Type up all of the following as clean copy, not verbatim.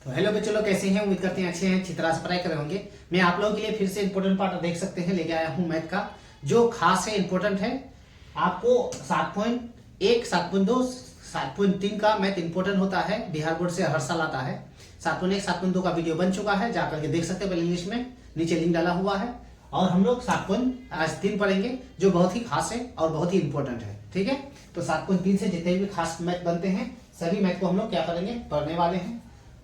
तो हेलो बच्चों लोग, कैसे हैं? उम्मीद करते हैं अच्छे हैं, अच्छी तरह से पढ़ाई कर रहे होंगे। मैं आप लोगों के लिए फिर से इंपॉर्टेंट पार्ट देख सकते हैं लेके आया हूं मैथ का, जो खास है, इंपॉर्टेंट है। आपको 7.1, 7.2, 7.3 का मैथ इंपॉर्टेंट होता है, बिहार बोर्ड से हर साल आता है। 7.1, 7.2 का वीडियो बन चुका है, जाकर के देख सकते हैं पहले इंग्लिश में, नीचे लिंक डाला हुआ है। और हम लोग 7.3 पढ़ेंगे, जो बहुत ही खास है और बहुत ही इंपॉर्टेंट है। ठीक है, तो 7.3 से जितने भी खास मैथ बनते हैं, सभी मैथ को हम लोग क्या करेंगे, पढ़ने वाले हैं।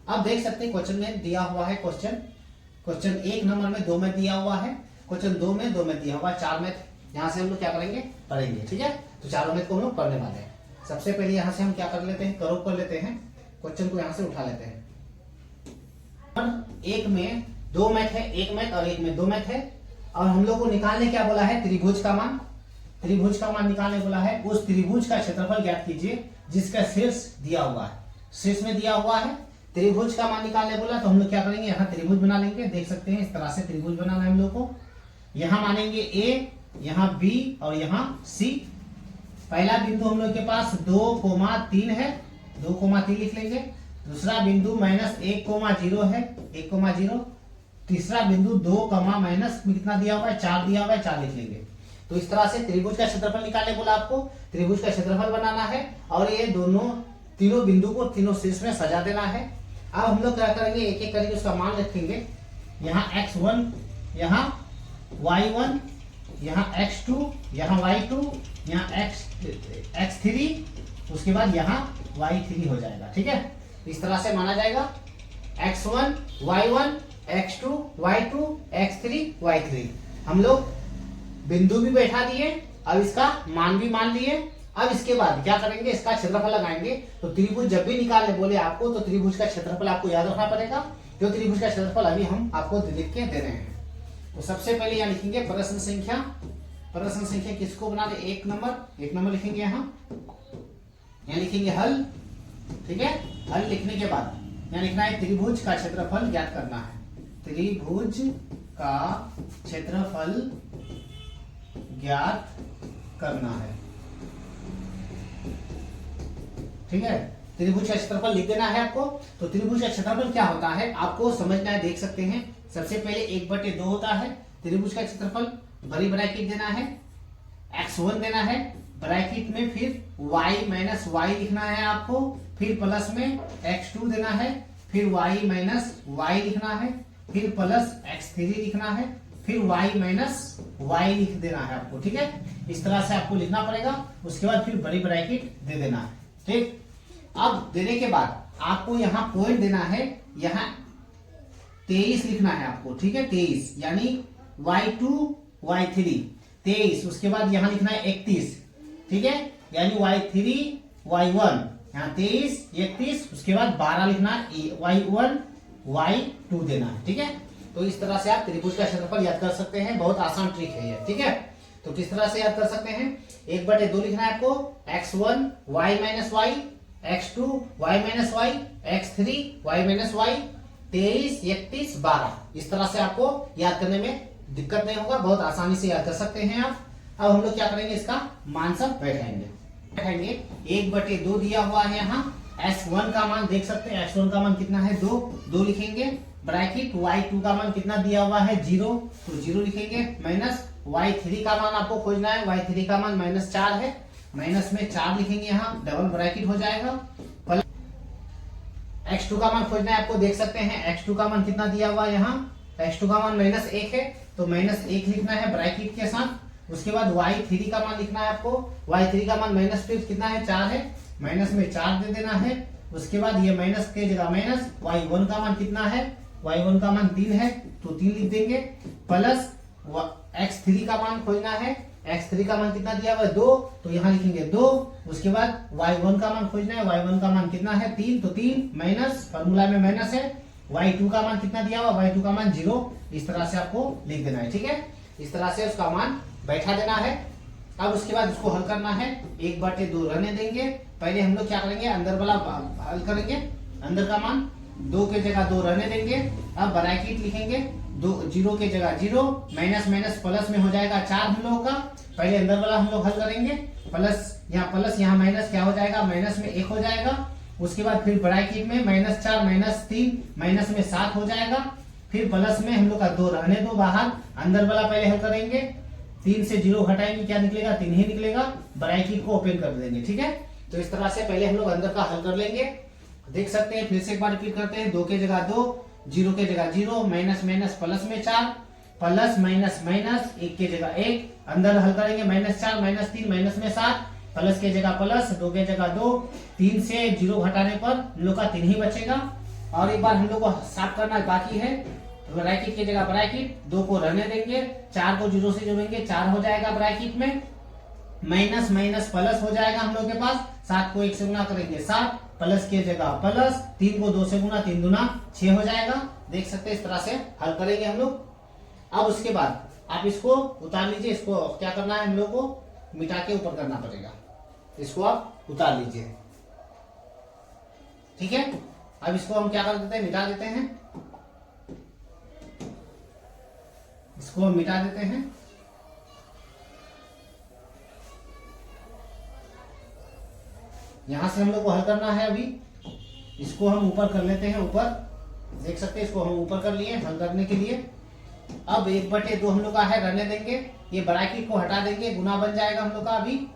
अब देख सकते हैं क्वेश्चन में दिया हुआ है, क्वेश्चन 1 नंबर में 2 मैथ दिया हुआ है, क्वेश्चन 2 में 2 मैथ दिया हुआ है, 4 मैथ यहाँ से हम लोग क्या करेंगे, पढ़ेंगे। ठीक है, तो चारों मैथ को हम लोग पढ़ने वाले हैं। सबसे पहले यहाँ से हम क्या कर लेते हैं, करोड़ कर लेते हैं, क्वेश्चन को यहाँ से उठा लेते हैं। एक में 2 मैथ है, एक मैथ और एक में 2 मैथ है, और हम लोग को निकालने क्या बोला है, त्रिभुज का मान। त्रिभुज का मान निकालने बोला है। उस त्रिभुज का क्षेत्रफल ज्ञात कीजिए जिसका शीर्ष दिया हुआ है, शीर्ष में दिया हुआ है। त्रिभुज का मान निकालने बोला, तो हम लोग क्या करेंगे, यहाँ त्रिभुज बना लेंगे। देख सकते हैं इस तरह से त्रिभुज बनाना है हम लोग को। यहाँ मानेंगे ए, यहाँ बी और यहाँ सी। पहला बिंदु हम लोग के पास 2,3 है, 2,3 लिख लेंगे। दूसरा बिंदु -1,0 है, 1,0। तीसरा बिंदु 2, माइनस कितना दिया हुआ है, 4 दिया हुआ है, 4 लिख लेंगे। तो इस तरह से त्रिभुज का क्षेत्रफल निकालने बोला आपको, त्रिभुज का क्षेत्रफल बनाना है और ये तीनों बिंदु को तीनों शीर्ष में सजा देना है। अब हम लोग क्या करेंगे, एक एक करके उसका मान रखेंगे। यहाँ x1, यहाँ y1, यहाँ x2, यहाँ y2, यहाँ x3, उसके बाद यहाँ y3 हो जाएगा। ठीक है, इस तरह से माना जाएगा x1, y1, x2, y2, x3, y3। हम लोग बिंदु भी बैठा दिए, अब इसका मान भी मान लिए। अब इसके बाद क्या करेंगे, इसका क्षेत्रफल लगाएंगे। तो त्रिभुज जब भी निकालने बोले आपको, तो त्रिभुज का क्षेत्रफल आपको याद रखना पड़ेगा, जो त्रिभुज का क्षेत्रफल अभी हम आपको लिख के दे रहे हैं। तो सबसे पहले यहाँ लिखेंगे प्रश्न संख्या। प्रश्न संख्या किसको बना रहे, 1 नंबर लिखेंगे। यहाँ लिखेंगे हल। ठीक है, हल लिखने के बाद यहाँ लिखना है त्रिभुज का क्षेत्रफल ज्ञात करना है। त्रिभुज का क्षेत्रफल ज्ञात करना है। ठीक है, त्रिभुज का क्षेत्रफल लिख देना है आपको। तो त्रिभुज का क्षेत्रफल क्या होता है आपको समझना है, देख सकते हैं। सबसे पहले 1/2 होता है त्रिभुज का क्षेत्रफल। बड़ी ब्रैकेट देना है, x1 देना है, ब्रैकेट में फिर y - y लिखना है आपको, फिर प्लस में x2 देना है, फिर y - y लिखना है, फिर प्लस x3 लिखना है, फिर y - y लिख देना है आपको। ठीक है, इस तरह से आपको लिखना पड़ेगा। उसके बाद फिर बड़ी ब्रैकेट दे देना है। ठीक, अब देने के बाद आपको यहाँ पॉइंट देना है, यहाँ 23 लिखना है आपको। ठीक है, 23 यानी y2, y3 23। उसके बाद यहाँ लिखना है 31। ठीक है, यानी y3, y1, यहाँ 23, 31। उसके बाद 12 लिखना है, y1, y2 देना है। ठीक है, तो इस तरह से आप त्रिभुज का क्षेत्रफल याद कर सकते हैं। बहुत आसान ट्रिक है ये। ठीक है, तो किस तरह से याद कर सकते हैं, 1/2 लिखना है आपको, x1 y - y, x2 y - y, x3 y - y, 23, 31, 12। इस तरह से आपको याद करने में दिक्कत नहीं होगा, बहुत आसानी से याद कर सकते हैं आप। अब हम लोग क्या करेंगे, इसका मान सब बैठाएंगे। 1/2 दिया हुआ है यहाँ। s1 का मान देख सकते हैं, s1 का मान कितना है, 2 लिखेंगे। ब्रैकेट y2 का मान कितना दिया हुआ है, 0, तो 0 लिखेंगे। माइनस y3 का मान आपको खोजना है, y3 का मान -4 है, माइनस में 4 लिखेंगे। यहाँ डबल ब्रैकेट हो जाएगा। x2 का मान खोजना है आपको, देख सकते हैं x2 का मान कितना दिया हुआ है, यहाँ x2 का मान -1 है, तो -1 लिखना है ब्रैकेट के साथ। उसके बाद y3 का मान लिखना है आपको, y3 का मान -5 कितना है, 4 है, माइनस में 4 दे देना है। उसके बाद ये माइनस के जगह माइनस, y1 का मान कितना है, y1 का मान 3 है, तो 3 लिख देंगे। प्लस x3 का मान खोजना है, x3 का मान कितना दिया हुआ है, 2, तो यहाँ लिखेंगे 2। उसके बाद y1 का मान खोजना है, y1 का मान कितना है, 3, तो 3 माइनस, फॉर्मूला में माइनस है। y2 का मान कितना दिया हुआ, y2 का मान 0। इस तरह से आपको लिख देना है। ठीक है, इस तरह से उसका मान बैठा देना है। अब उसके बाद उसको हल करना है, 1/2 रहने देंगे। पहले हम लोग क्या करेंगे, अंदर वाला हल करेंगे। अंदर का मान 2 के जगह 2 रहने देंगे। अब ब्रैकेट लिखेंगे, 0 के जगह 0, माइनस प्लस में हो जाएगा 4 हम लोगों का। पहले अंदर वाला हम लोग हल करेंगे, प्लस यहाँ माइनस क्या हो जाएगा, माइनस में 1 हो जाएगा। उसके बाद फिर ब्रैकेट में -4 -3 माइनस में 7 हो जाएगा। फिर प्लस में हम लोग का 2 रहने दो बाहर, अंदर वाला पहले हल करेंगे। 3 से 0 घटाएंगे, क्या निकलेगा? 3 ही निकलेगा। ब्रैकेट को ओपन कर देंगे, ठीक है। तो इस तरह से पहले हम लोग अंदर का हल कर लेंगे। देख सकते हैं, फिर से एक बार रिपीट करते हैं। 2 के जगह 2, 0 के जगह 0, माइनस माइनस प्लस में 4, प्लस माइनस माइनस 1 के जगह 1, अंदर हल करेंगे -4 -3 माइनस में 7, प्लस के जगह प्लस, 2 के जगह 2, 3 से 0 घटाने पर हम लोग का 3 ही बचेगा। और एक बार हम लोग को साफ करना बाकी है। ब्रैकेट की जगह ब्रैकेट, 2 को रहने देंगे, 4 को 0 से जोड़ेंगे, 4 हो जाएगा ब्रैकेट में, माइनस माइनस प्लस हो जाएगा हम लोग के पास। 7 को 1 से गुना करेंगे 7, प्लस के जगह प्लस, 3 को 2 से गुना, 3 दूना 6 हो जाएगा। देख सकते हैं, इस तरह से हल करेंगे हम लोग। अब उसके बाद आप इसको उतार लीजिए। इसको क्या करना है, हम लोग को मिटा के ऊपर करना पड़ेगा। इसको आप उतार लीजिए, ठीक है। अब इसको हम क्या कर देते हैं, मिटा देते हैं। इसको हम मिटा देते हैं। यहां से हम लोग को हल करना है। अभी इसको हम ऊपर कर लेते हैं। ऊपर देख सकते हैं, इसको हम ऊपर कर लिए हल करने के लिए। अब 1/2 हम लोग का है, रहने देंगे। ये ब्रैकेट को हटा देंगे, गुना बन जाएगा हम लोग का। अभी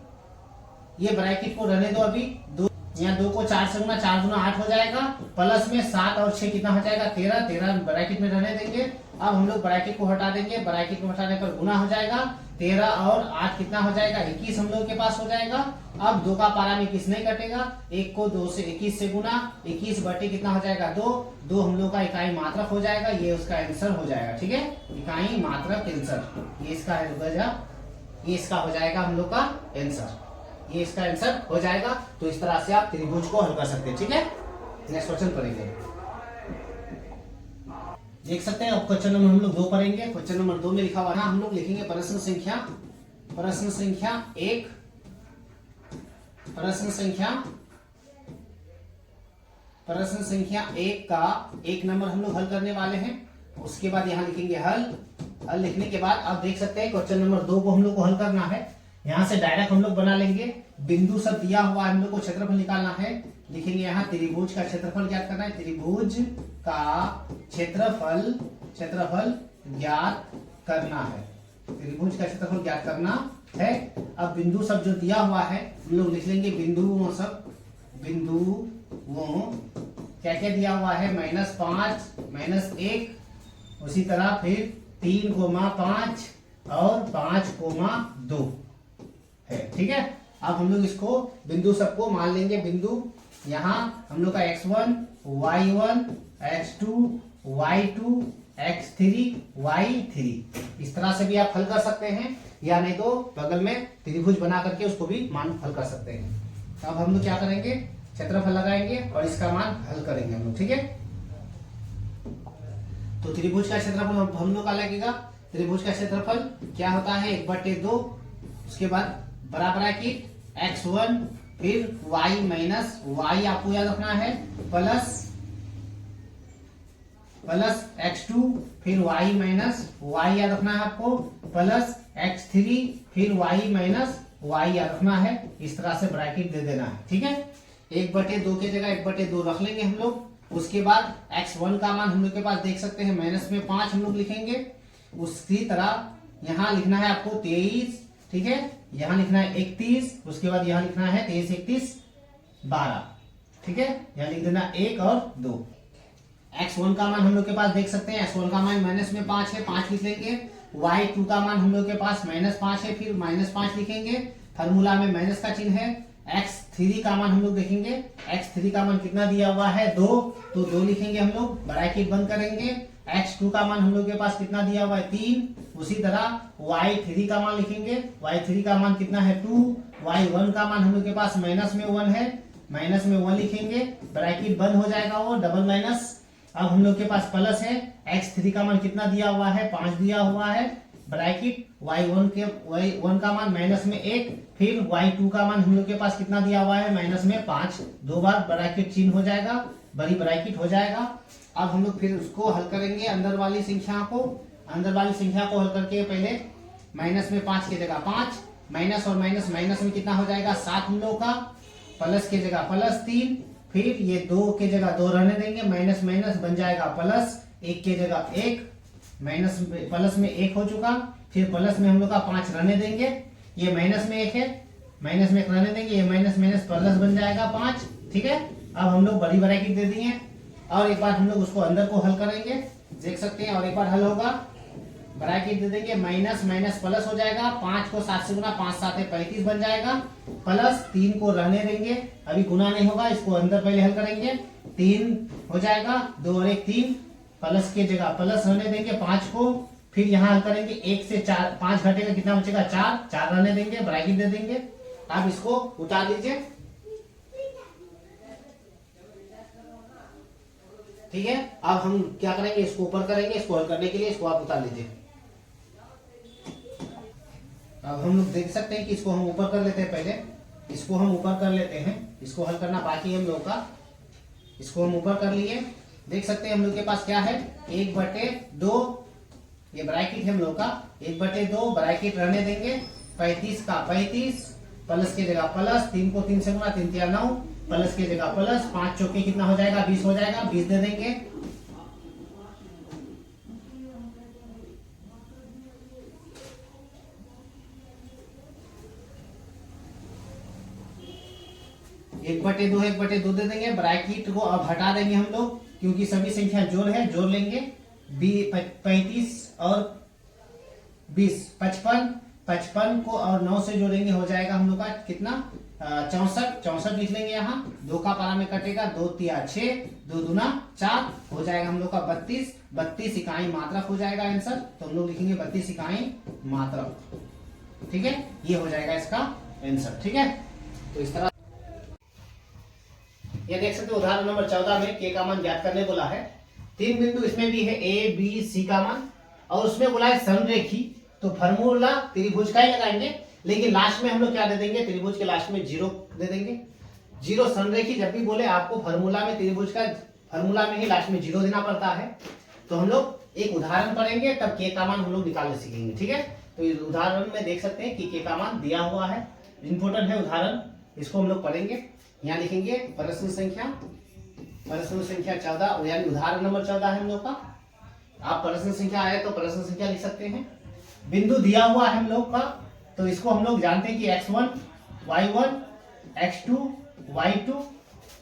ये ब्रैकेट को रहने दो। अभी 2, यहाँ 2 को 4 से गुना, 4 दूना 8 हो जाएगा। प्लस में 7 और 6 कितना हो जाएगा? 13। 13 ब्रैकेट में रहने देंगे। अब हम लोग ब्रैकेट को हटा देंगे। ब्रैकेट को हटाने पर गुना हो जाएगा। 13 और 8 कितना हो जाएगा? 21 हम लोग के पास हो जाएगा। अब 2 का पारा में 21 नहीं कटेगा। 1 को 2 से 21 से गुना, 21 बटे कितना हो जाएगा? 2। 2 हम लोग का इकाई मात्रक हो जाएगा। ये उसका आंसर हो जाएगा, ठीक है। इकाई मात्रक आंसर, ये इसका है, ये इसका हो जाएगा हम लोग का आंसर। ये इसका आंसर हो जाएगा। तो इस तरह से आप त्रिभुज को हल कर सकते हैं, ठीक है। नेक्स्ट क्वेश्चन पढ़ेंगे। देख सकते हैं, अब क्वेश्चन नंबर हम लोग 2 पढ़ेंगे। क्वेश्चन नंबर 2 में लिखा हुआ है, हम लोग लिखेंगे प्रश्न संख्या 1। प्रश्न संख्या 1 का 1 नंबर हम लोग हल करने वाले हैं। उसके बाद यहाँ लिखेंगे हल लिखने के बाद आप देख सकते हैं क्वेश्चन नंबर 2 को हम लोग को हल करना है। यहाँ से डायरेक्ट हम लोग बना लेंगे। बिंदु सब दिया हुआ है, हम लोग को क्षेत्रफल निकालना है। लिखेंगे यहाँ त्रिभुज का क्षेत्रफल ज्ञात करना है। त्रिभुज का क्षेत्रफल ज्ञात करना है। त्रिभुज का क्षेत्रफल ज्ञात करना है। अब बिंदु सब जो दिया हुआ है हम लोग लिख लेंगे। बिंदुओं क्या क्या दिया हुआ है? -5 -1, उसी तरह फिर 3,5 और 5,2 है, ठीक है। अब हम लोग इसको बिंदु सबको मान लेंगे। बिंदु यहाँ हम लोग का x1 y1 x2 y2 x3 y3, इस तरह से भी आप हल कर सकते हैं, या नहीं तो बगल में त्रिभुज बना करके उसको भी मान हल कर सकते हैं। अब हम लोग क्या करेंगे, क्षेत्रफल लगाएंगे और इसका मान हल करेंगे हम लोग, ठीक है। तो त्रिभुज का क्षेत्रफल हम लोग का लगेगा। त्रिभुज का क्षेत्रफल क्या होता है? 1/2। उसके बाद बराबर की x1 फिर y माइनस y आपको याद रखना है, प्लस x2 फिर y माइनस y याद रखना है आपको, प्लस x3 फिर y माइनस y याद रखना है। इस तरह से ब्रैकेट दे देना है, ठीक है। 1/2 की जगह 1/2 रख लेंगे हम लोग। उसके बाद x1 का मान हम लोग के पास देख सकते हैं माइनस में 5 हम लोग लिखेंगे। उसी तरह यहाँ लिखना है आपको 23, ठीक है। यहाँ लिखना है 31, उसके बाद यहाँ लिखना है 23 31 12, ठीक है। यहाँ लिख देना 1 और 2। x1 का मान हम लोग के पास देख सकते हैं, x1 का मान माइनस में 5 है, 5 लिख लेंगे। y2 का मान हम लोग के पास -5 है, फिर -5 लिखेंगे। फार्मूला में माइनस का चिन्ह है। x3 का मान हम लोग देखेंगे, x3 का मान कितना दिया हुआ है? 2, तो 2 लिखेंगे हम लोग, ब्रैकेट बंद करेंगे। x2 का मान हम लोग के पास कितना दिया हुआ है? 3। उसी तरह y3 का मान लिखेंगे, y3 का मान कितना है? 2। y1 का मान हम लोग के पास माइनस में 1 है, माइनस में 1 लिखेंगे, ब्रैकेट बंद हो जाएगा, वो डबल माइनस। अब हम लोग के पास प्लस है। x3 का मान कितना दिया हुआ है? 5 दिया हुआ है, ब्रैकेट y1 का मान माइनस में 1, फिर y2 का मान हम लोग के पास कितना दिया हुआ है? माइनस में 5, 2 बार ब्रैकेट चिन्ह हो जाएगा, बड़ी ब्रैकेट हो जाएगा। अब हम लोग फिर उसको हल करेंगे अंदर वाली संख्या को। अंदर वाली संख्या को हल करके पहले माइनस में 5 की जगह 5, माइनस और माइनस, माइनस में कितना हो जाएगा? 7 हम लोग का, प्लस की जगह +3, फिर ये 2 के जगह 2 रहने देंगे, माइनस माइनस बन जाएगा प्लस, 1 के जगह 1, माइनस प्लस में 1 हो चुका, फिर प्लस में हम लोग का 5 रहने देंगे, ये माइनस में 1 है, माइनस में 1 रहने देंगे, ये माइनस माइनस प्लस बन जाएगा 5। ठीक है, अब हम लोग बड़ी ब्रैकेट दे दिए और एक बार हम लोग उसको अंदर को हल करेंगे, देख सकते हैं। और एक बार हल होगा, ब्रैकेट दे देंगे, माइनस माइनस प्लस हो जाएगा, 5 को 7 से गुना, 5 7 35 बन जाएगा, प्लस 3 को रहने देंगे, अभी गुना नहीं होगा, इसको अंदर पहले हल करेंगे, 3 हो जाएगा, 2 और 1 3, प्लस के जगह प्लस रहने देंगे 5 को, फिर यहाँ हल करेंगे 1 से 4, 5 घटेगा कितना बचेगा 4, 4 रहने देंगे, ब्रैकेट दे देंगे। आप इसको उतार लीजिए, ठीक है। अब हम क्या करेंगे, इसको ऊपर करेंगे, इसको हल करने के लिए इसको आप उतार लीजिए। अब हम लोग देख सकते हैं कि इसको हम ऊपर कर लेते हैं, पहले इसको हम ऊपर कर लेते हैं, इसको हल करना बाकी है हम लोग का, इसको हम ऊपर कर लिए। देख सकते हैं हम लोग के पास क्या है, 1/2, ये ब्रैकेट है हम लोग का, 1/2 ब्रैकेट रहने देंगे, 35 का 35, प्लस के जगह प्लस, 3 को 3 से गुना, 3 3 9, प्लस के जगह प्लस, 5 चौके कितना हो जाएगा 20 हो जाएगा, 20 दे देंगे। एक बटे दो दे देंगे, ब्रैकेट को अब हटा देंगे हम लोग, क्योंकि सभी संख्या जोड़ है, जोड़ लेंगे 35 और 20, 55 को और 9 से जोड़ेंगे, हो जाएगा हम लोग का कितना 64 लिख लेंगे, यहाँ 2 का पारा में कटेगा, 2 तिया 6, 2 दूना 4, हो जाएगा हम लोग का 32 इकाई मात्रक हो जाएगा आंसर, तो हम लोग लिखेंगे 32 इकाई मात्रक। ठीक है, ये हो जाएगा इसका आंसर। ठीक है, तो इस तरह ये देख सकते हो उदाहरण नंबर 14 में के का मान ज्ञात करने बोला है, 3 बिंदु इसमें भी है ए बी सी का मान, और उसमें बोला है संरेखी, तो फॉर्मूला त्रिभुज का ही लगाएंगे, लेकिन लास्ट में हम लोग क्या दे देंगे, त्रिभुज के लास्ट में 0 दे देंगे। 0 संरेखी जब भी बोले आपको फॉर्मूला में, त्रिभुज का फॉर्मूला में ही लास्ट में 0 देना पड़ता है। तो हम लोग एक उदाहरण पढ़ेंगे, तब के का मान हम लोग निकालने सीखेंगे। ठीक है, तो इस उदाहरण में देख सकते हैं कि के का मान दिया हुआ है, इंपोर्टेंट है उदाहरण, इसको हम लोग पढ़ेंगे। यहाँ लिखेंगे प्रश्न संख्या 14, यानी उदाहरण नंबर 14 है हम लोग का। आप प्रश्न संख्या आए तो प्रश्न संख्या लिख सकते हैं। बिंदु दिया हुआ है हम लोग का, तो इसको हम लोग जानते हैं कि x1 y1 x2 y2,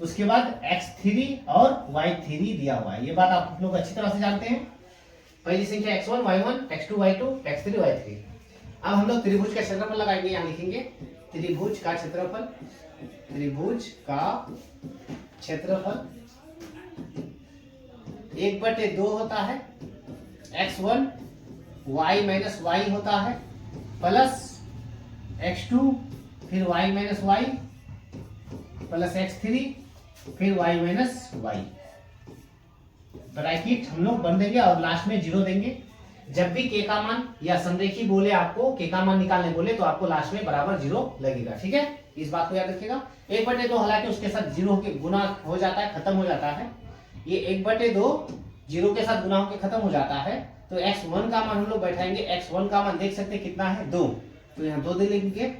उसके बाद x3 और y3 दिया हुआ है, ये बात आप लोग अच्छी तरह से जानते हैं। पहली संख्या x1 y1 x2 y2 x3 y3। अब हम लोग त्रिभुज का क्षेत्रफल लगाएंगे, यहाँ लिखेंगे त्रिभुज का क्षेत्रफल, त्रिभुज का क्षेत्रफल 1/2 होता है, x1 y माइनस वाई होता है, प्लस x2 फिर y minus Y, plus x3 फिर y माइनस वाई, ब्रैकेट हम लोग बन देंगे और लास्ट में 0 देंगे। जब भी के का मान या संरेखी बोले, आपको के का मान निकालने बोले, तो आपको लास्ट में बराबर 0 लगेगा। ठीक है, इस बात को याद रखिएगा। 1/2 हालांकि उसके साथ 0 के गुना हो जाता है, खत्म हो जाता है, ये 1/2 0 के साथ गुना होकर खत्म हो जाता है। तो x1 का मान हम लोग बैठाएंगे, x1 का मान देख सकते हैं कितना है 2, तो यहाँ 2 दे लेंगे।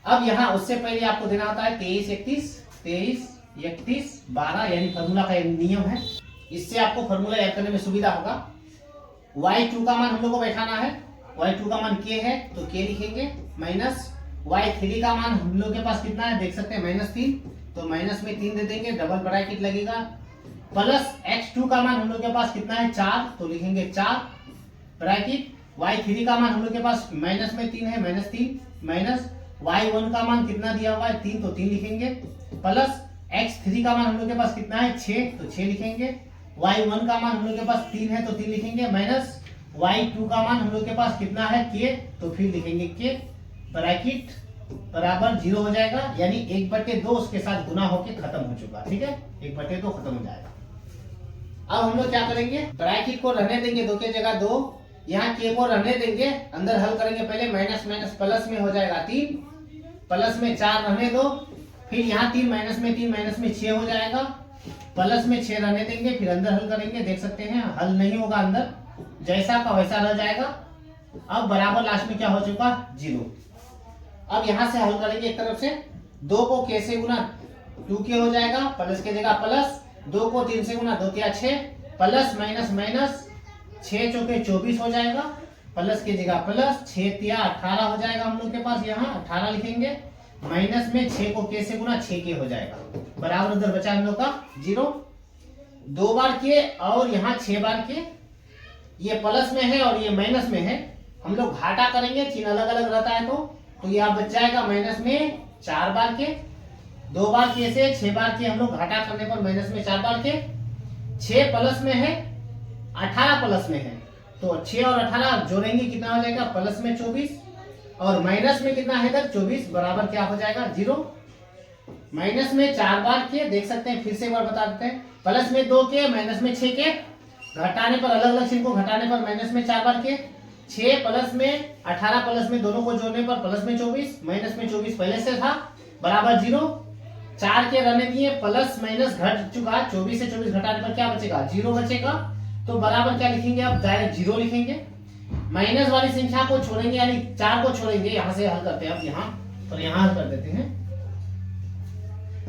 अब यहाँ उससे पहले आपको देना होता है 23 31 12, यानी फॉर्मूला का नियम है, इससे आपको फॉर्मूला याद करने में सुविधा होगा। y2 का मान हम लोग को बैठाना है, y2 का मान k है तो k लिखेंगे, माइनस y3 का मान हम लोग के पास कितना है देख सकते हैं -3, तो माइनस में 3 दे देंगे, डबल ब्रैकेट लगेगा, प्लस x2 का मान हम लोग के पास कितना है 4, तो लिखेंगे 4 ब्रैकेट, y3 का मान हम लोग के पास माइनस में 3 है, -3, माइनस y1 का मान कितना दिया हुआ है 3, तो 3 लिखेंगे, प्लस x3 का मान हम लोग के पास कितना है 6, तो 6 लिखेंगे, y1 का मान हम लोग के पास 3 है तो 3 लिखेंगे, माइनस y2 का मान हम लोग के पास कितना है k, तो फिर लिखेंगे k, ब्रैकेट बराबर 0 हो जाएगा, यानी 1/2 उसके साथ गुना होके खत्म हो चुका। ठीक है, 1/2 खत्म हो जाएगा। अब हम लोग क्या करेंगे, ब्रैकेट को रहने देंगे 2 की जगह 2, यहाँ k को रहने देंगे, अंदर हल करेंगे पहले, माइनस माइनस प्लस में हो जाएगा 3, प्लस में 4 रहने दो, फिर यहाँ 3 माइनस में 3 माइनस में 6 हो जाएगा, प्लस में 6 रहने देंगे, फिर अंदर हल करेंगे, देख सकते हैं हल नहीं होगा, अंदर जैसा का वैसा रह जाएगा। अब बराबर लास्ट में क्या हो चुका 0। अब यहां से हल करेंगे, एक तरफ से 2 को k से गुना, 2k हो जाएगा, प्लस की जगह प्लस, 2 को 3 से गुना, 2 तिया 6, प्लस माइनस माइनस, 6 चौके 24 हो जाएगा, प्लस की जगह प्लस, 6 तिया 18 हो जाएगा हम लोग के पास, यहाँ 18 लिखेंगे, माइनस में 6 को के से गुना, 6k हो जाएगा, बराबर उधर बचा हम लोग का 0, 2 बार के और यहाँ 6 बार के, ये प्लस में है और ये माइनस में है, हम लोग घाटा करेंगे, चिन्ह अलग अलग रहता है तो ये आप बच जाएगा माइनस में 4 बार के, 2 बार के से 6 बार के हम लोग घाटा करने पर माइनस में 4 बार के, 6 प्लस में है, 18 प्लस में है, तो 6 और 18 जोड़ेंगे कितना हो जाएगा, प्लस में 24 और माइनस में कितना है इधर 24, बराबर क्या हो जाएगा 0, माइनस में 4 बार के, देख सकते हैं फिर से एक बार बता देते हैं, प्लस में 2 के, माइनस में 6 के, घटाने पर अलग अलग चिन्ह को घटाने पर माइनस में 4 बार के, 6 प्लस में 18 प्लस में दोनों को जोड़ने पर प्लस में 24, माइनस में 24 पहले से था, बराबर 0, 4 के रहने दिए, प्लस माइनस घट चुका, 24 से 24 घटाने पर क्या बचेगा 0 बचेगा, तो बराबर क्या लिखेंगे आप डायरेक्ट 0 लिखेंगे, माइनस वाली संख्या को छोड़ेंगे यानी 4 को छोड़ेंगे, यहां से हल करते हैं अब यहाँ और यहाँ हल कर देते हैं,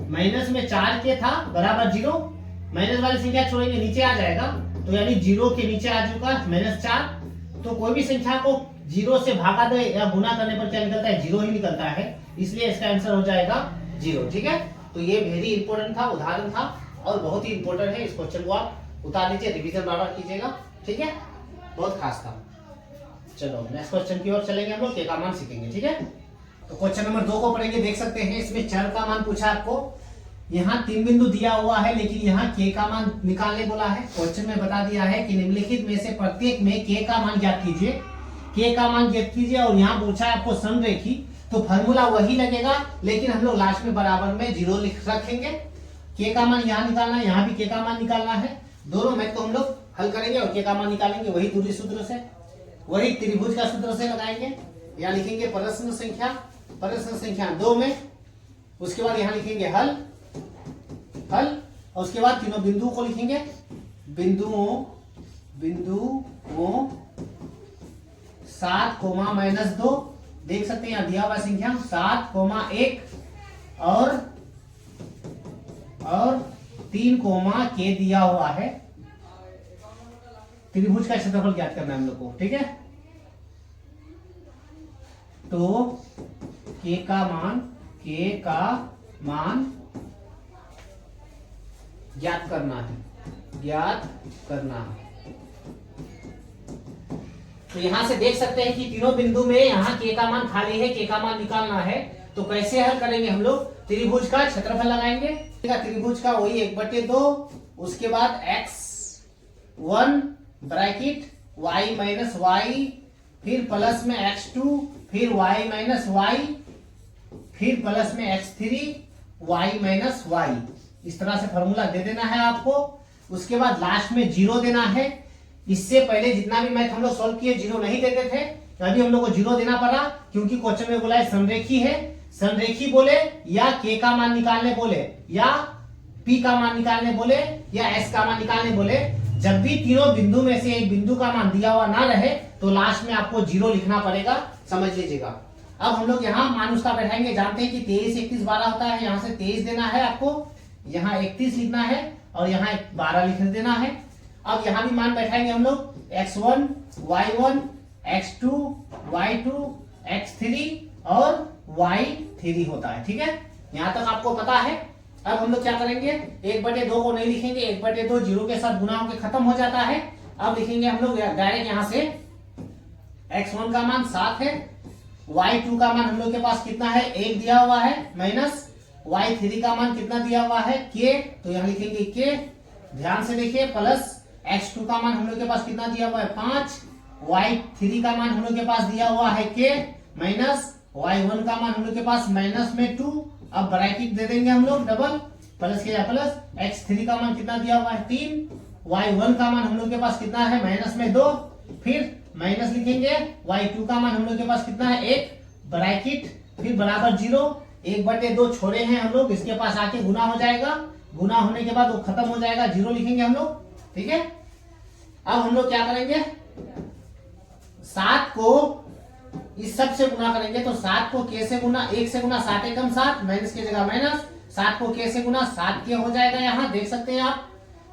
माइनस में 4 के था बराबर 0, माइनस वाली संख्या छोड़ेंगे नीचे आ जाएगा, तो यानी 0 के नीचे आ चुका -4, तो कोई भी संख्या को 0 से भागा दे या गुना करने पर क्या निकलता है 0 ही निकलता है, इसलिए इसका आंसर हो जाएगा 0, ठीक है। तो ये वेरी इंपॉर्टेंट था, उदाहरण था और बहुत ही इंपॉर्टेंट है, इस क्वेश्चन को आप उतार लीजिए, रिवीजन बार बार कीजिएगा, ठीक है, बहुत खास था। चलो नेक्स्ट क्वेश्चन की ओर चलेंगे, हम लोग के का मान सीखेंगे, ठीक है। तो क्वेश्चन नंबर 2 को पढ़ेंगे, देख सकते हैं इसमें चर का मान पूछा आपको, यहाँ 3 बिंदु दिया हुआ है लेकिन यहाँ के का मान निकालने बोला है, क्वेश्चन में बता दिया है कि निम्नलिखित में से प्रत्येक में के का मान ज्ञात कीजिए, के का मान ज्ञात कीजिए और यहाँ पूछा है आपको समरेखी, तो फॉर्मूला वही लगेगा लेकिन हम लोग लास्ट में बराबर में 0 लिख रखेंगे, के का मान यहाँ निकालना है, यहाँ भी के का मान निकालना है, दोनों मैथ को हम लोग हल करेंगे और के का मान निकालेंगे, वही दूरी सूत्र से, वही त्रिभुज का सूत्र से लगाएंगे, यहाँ लिखेंगे प्रश्न संख्या 2 में, उसके बाद यहाँ लिखेंगे हल और उसके बाद तीनों बिंदुओं को लिखेंगे, बिंदुओं 7, -2, देख सकते हैं यहाँ दिया हुआ संख्या 7, 1 और 3, के दिया हुआ है, त्रिभुज का क्षेत्रफल ज्ञात करना है हम लोग को, ठीक है। तो के का मान ज्ञात करना है, तो यहां से देख सकते हैं कि तीनों बिंदु में यहाँ के का मान खाली है, के का मान निकालना है, तो कैसे हल करेंगे हम लोग, त्रिभुज का क्षेत्रफल लगाएंगे, त्रिभुज का वही 1/2, उसके बाद x1 bracket y minus y, फिर प्लस में x2, फिर y माइनस y, फिर प्लस में x3 y माइनस y, इस तरह से फॉर्मूला दे देना है आपको, उसके बाद लास्ट में 0 देना है, इससे पहले जितना भी मैथ हम लोग सॉल्व किए 0 नहीं देते थे, अभी हम लोग को 0 देना पड़ा क्योंकि क्वेश्चन में बोला है समरेखी है, समरेखी बोले या के का मान निकालने बोले या p का मान निकालने बोले या s का मान निकालने बोले, जब भी तीनों बिंदु में से एक बिंदु का मान दिया हुआ ना रहे तो लास्ट में आपको 0 लिखना पड़ेगा, समझ लीजिएगा। अब हम लोग यहाँ मान उसका बैठाएंगे, जानते हैं कि 23, 31, 12 होता है, यहाँ से 23 देना है आपको, यहाँ 31 लिखना है और यहाँ 12 लिख देना है। अब यहाँ भी मान बैठाएंगे हम लोग, x1 y1 x2 y2 x3 और y3 होता है, ठीक है, यहाँ तक आपको पता है। अब हम लोग क्या करेंगे, 1/2 को नहीं लिखेंगे, 1/2 0 के साथ गुना होकर खत्म हो जाता है। अब लिखेंगे हम लोग डायरेक्ट यहाँ से x1 का मान 7 है, y2 का मान हम लोग के पास कितना है 1 दिया हुआ है, माइनस y3 का मान कितना दिया हुआ है k, तो यहाँ लिखेंगे k, ध्यान से देखिए, प्लस x2 का मान हम लोग के पास कितना दिया हुआ है 5, y3 का मान हम लोग के पास दिया हुआ है k, माइनस y1 का मान हम लोग के पास माइनस में 2, अब ब्रैकेट दे देंगे हम लोग डबल, प्लस के प्लस, x3 का मान कितना दिया हुआ है 3, y1 का मान हम लोग के पास कितना है माइनस में 2, फिर माइनस लिखेंगे, y2 का मान हम लोग के पास कितना है 1, ब्रैकेट, फिर बराबर 0, 1/2 छोड़े हैं हम लोग, इसके पास आके गुना हो जाएगा, गुना होने के बाद वो खत्म हो जाएगा, 0 लिखेंगे हम लोग, ठीक है। अब हम लोग क्या करेंगे, 7 को इस सब से गुना करेंगे, तो 7 को k से गुना, 1 से गुना 7 एकम 7, माइनस की जगह माइनस, 7 को k से गुना 7k हो जाएगा। यहाँ देख सकते हैं आप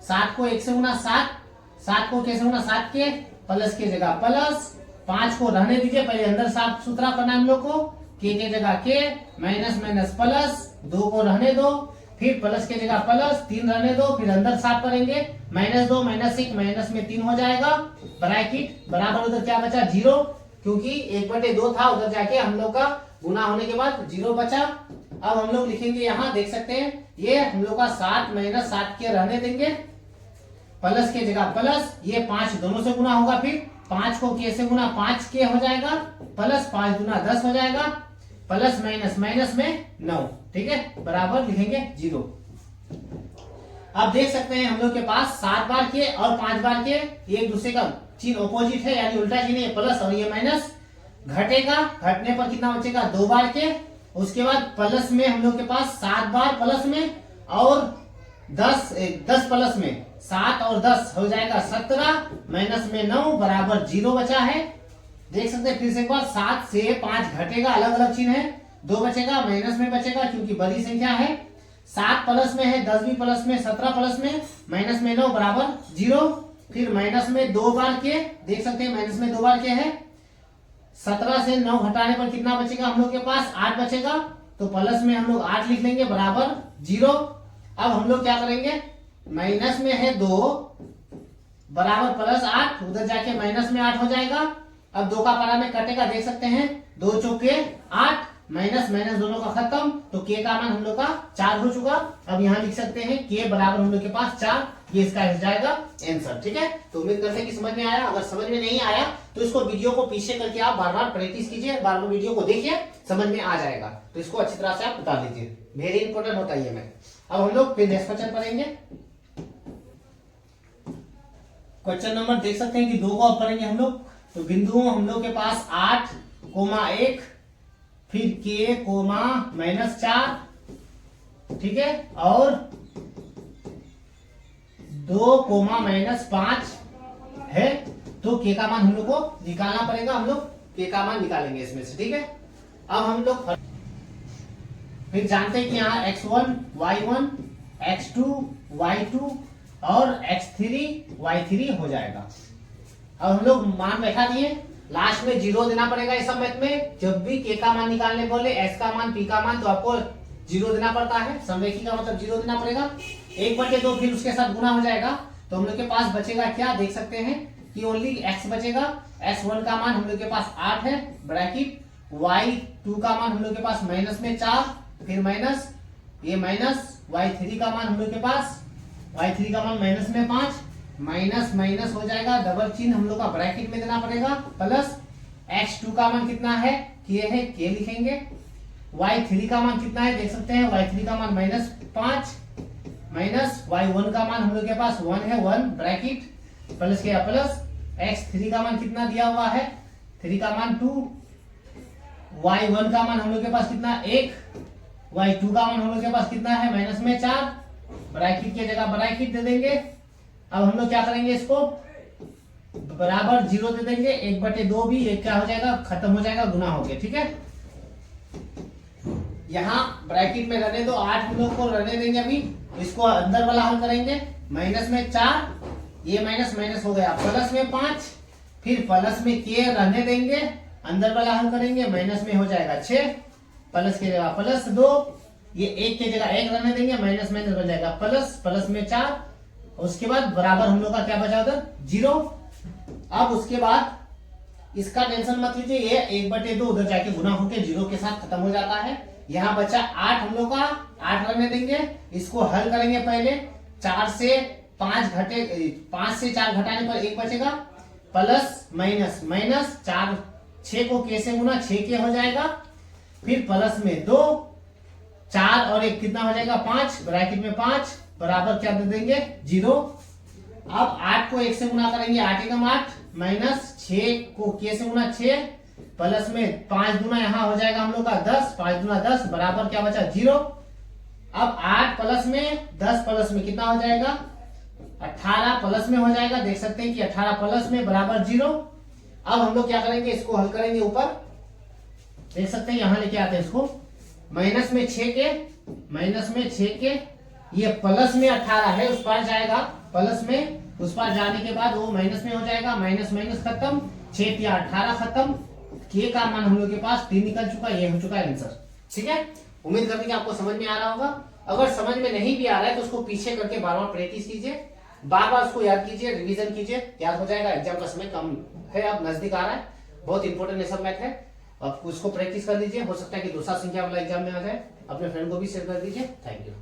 7 को 1 से गुना 7 को k से गुना 7k प्लस की जगह प्लस 5 को रहने दीजिए, पहले अंदर साफ सुथरा करना हम लोग को, k की जगह k माइनस माइनस प्लस 2 को रहने दो, फिर प्लस की जगह प्लस 3 रहने दो, फिर अंदर साफ करेंगे -2 -1 माइनस में 3 हो जाएगा, ब्रैकेट बराबर उधर क्या बचा 0, क्योंकि 1/2 था, उधर जाके हम लोग का गुना होने के बाद 0 बचा। अब हम लोग लिखेंगे यहाँ देख सकते हैं ये हम लोग का 7 माइनस 7 के रहने देंगे, प्लस की जगह प्लस, ये 5 दोनों से गुना होगा, फिर 5 को k से गुना 5k हो जाएगा, प्लस 5 गुना 10 हो जाएगा, प्लस माइनस माइनस में 9, ठीक है, बराबर लिखेंगे 0। अब देख सकते हैं हम लोग के पास 7 बार के और 5 बार के एक दूसरे का चिन्ह ऑपोजिट है, यानी उल्टा चिन्ह है, प्लस और ये माइनस, घटेगा, घटने पर कितना बचेगा 2 बार के, उसके बाद प्लस में हम लोग के पास 7 बार प्लस में और 10 प्लस में 7 और 10 हो जाएगा 17 माइनस में 9 बराबर 0 बचा है। देख सकते हैं फिर से एक बार 7 से 5 घटेगा, अलग अलग चिन्ह है, 2 बचेगा, माइनस में बचेगा क्योंकि बड़ी संख्या है, 7 प्लस में है, 10 भी प्लस में, 17 प्लस में, माइनस में 9 बराबर 0, फिर माइनस में 2 बार के, देख सकते हैं माइनस में 2 बार के है, 17 से 9 घटाने पर कितना बचेगा हम लोग के पास 8 बचेगा, तो प्लस में हम लोग 8 लिख लेंगे बराबर 0। अब हम लोग क्या करेंगे, माइनस में है 2 बराबर प्लस 8, उधर जाके माइनस में 8 हो जाएगा। अब 2 का पारा में कटेगा, देख सकते हैं 2 चौके 8, माइनस माइनस दोनों का खत्म, तो k का मान हम लोग का 4 हो चुका। अब यहाँ लिख सकते हैं k बराबर हम लोग के पास 4, ये इसका हो जाएगा आंसर, ठीक है। तो उम्मीद करते हैं कि समझ में आया, अगर समझ में नहीं आया तो इसको वीडियो को पीछे करके आप बार बार प्रैक्टिस कीजिए, बार बार वीडियो को देखिए, समझ में आ जाएगा, तो इसको अच्छी तरह से आप बता दीजिए, वेरी इंपॉर्टेंट होता है ये में। अब हम लोग फिर नेक्स्ट क्वेश्चन पढ़ेंगे, क्वेश्चन नंबर देख सकते हैं कि 2 को अब पढ़ेंगे हम लोग। तो बिंदु हम लोग के पास 8,1 फिर k -4, ठीक है, और 2 -5 है, तो k का मान हम लोग को निकालना पड़ेगा, हम लोग k का मान निकालेंगे इसमें से, ठीक है। अब हम लोग फिर जानते हैं कि यहाँ x1 y1 x2 y2 और x3 y3 हो जाएगा। अब हम लोग मान बैठा दिए, लास्ट में 0 देना पड़ेगा इस सब मैथ में, जब भी k का मान निकालने बोले, s का मान, p का मान, तो आपको 0 देना पड़ता है, समरेखी का मतलब 0 देना पड़ेगा, 1/2 फिर उसके साथ गुना हो जाएगा, तो हम लोग के पास बचेगा क्या, देख सकते हैं कि ओनली x बचेगा, s1 का मान हम लोग के पास 8 है, ब्रैकेट, y2 का मान हम लोग के पास माइनस में 4, फिर माइनस, ये माइनस, y3 का मान हम लोग के पास, y3 का मान माइनस में 5, माइनस माइनस हो जाएगा, डबल चिन्ह हम लोग का ब्रैकेट में देना पड़ेगा, प्लस x2 का मान कितना है, k है, k लिखेंगे, y3 का मान कितना है, देख सकते हैं y3 का मान -5, माइनस y1 का मान हम लोग के पास 1 है, 1 ब्रैकेट, प्लस किया प्लस, x3 का मान कितना दिया हुआ है, 3 का मान 2, y1 का मान हम लोग के पास कितना 1, y2 का मान हम लोग के पास कितना है माइनस में 4, ब्रैकेट की जगह ब्रैकेट दे देंगे। अब हम लोग क्या करेंगे, इसको बराबर 0 दे देंगे, 1/2 भी एक क्या हो जाएगा, खत्म हो जाएगा, गुना हो गया, ठीक है। यहाँ ब्रैकेट में रहने दो, 8 हम लोग को रहने देंगे, अभी इसको अंदर वाला हल करेंगे, माइनस में 4, ये माइनस माइनस हो गया, प्लस में 5, फिर प्लस में k रहने देंगे, अंदर वाला हल करेंगे, माइनस में हो जाएगा 6, प्लस की जगह प्लस 2, ये 1 की जगह 1 रहने देंगे, माइनस माइनस बन जाएगा प्लस, प्लस में 4, उसके बाद बराबर हम लोग का क्या बचा उधर 0। अब उसके बाद इसका टेंशन मत लीजिए, ये 1/2 उधर जाके गुना होके 0 के साथ खत्म हो जाता है। यहाँ बचा 8 हम लोग का, 8 रहने देंगे, इसको हल करेंगे पहले, 4 से 5 4 घटाने पर 1 बचेगा, प्लस माइनस माइनस 4, 6 को k से गुना 6k हो जाएगा, फिर प्लस में 2, 4 और 1 कितना हो जाएगा 5, ब्रैकेट में 5 बराबर क्या दे देंगे 0। अब 8 को 1 से गुना करेंगे, 8 एकम 8, माइनस 6 को k से गुना 6, प्लस में 5 गुना यहाँ हो जाएगा हम लोग का 10, 5 गुना 10 बराबर क्या बचा 0। अब 8 प्लस में 10 प्लस में कितना हो जाएगा 18 प्लस में हो जाएगा, देख सकते हैं कि 18 प्लस में बराबर 0। अब हम लोग क्या करेंगे, इसको हल करेंगे ऊपर, देख सकते हैं यहाँ लेके आते हैं इसको, माइनस में 6 के माइनस में 6 के, ये प्लस में 18 है, उस पार जाएगा प्लस में, उस पार जाने के बाद वो माइनस में हो जाएगा, माइनस माइनस खत्म, 6 या 18 खत्म, के का मान हम लोग के पास 3 निकल चुका, ये हो चुका है आंसर। ठीक है, उम्मीद करते हैं कि आपको समझ में आ रहा होगा। अगर समझ में नहीं भी आ रहा है तो उसको पीछे करके बार बार प्रैक्टिस कीजिए, बार बार उसको याद कीजिए, रिवीजन कीजिए, याद हो जाएगा। एग्जाम का समय कम है, अब नजदीक आ रहा है, बहुत इंपॉर्टेंट सब मैथ है। अब उसको प्रैक्टिस कर लीजिए, हो सकता है कि दूसरा संख्या वाला एग्जाम में आ जाए। अपने फ्रेंड को भी शेयर कर दीजिए। Thank you.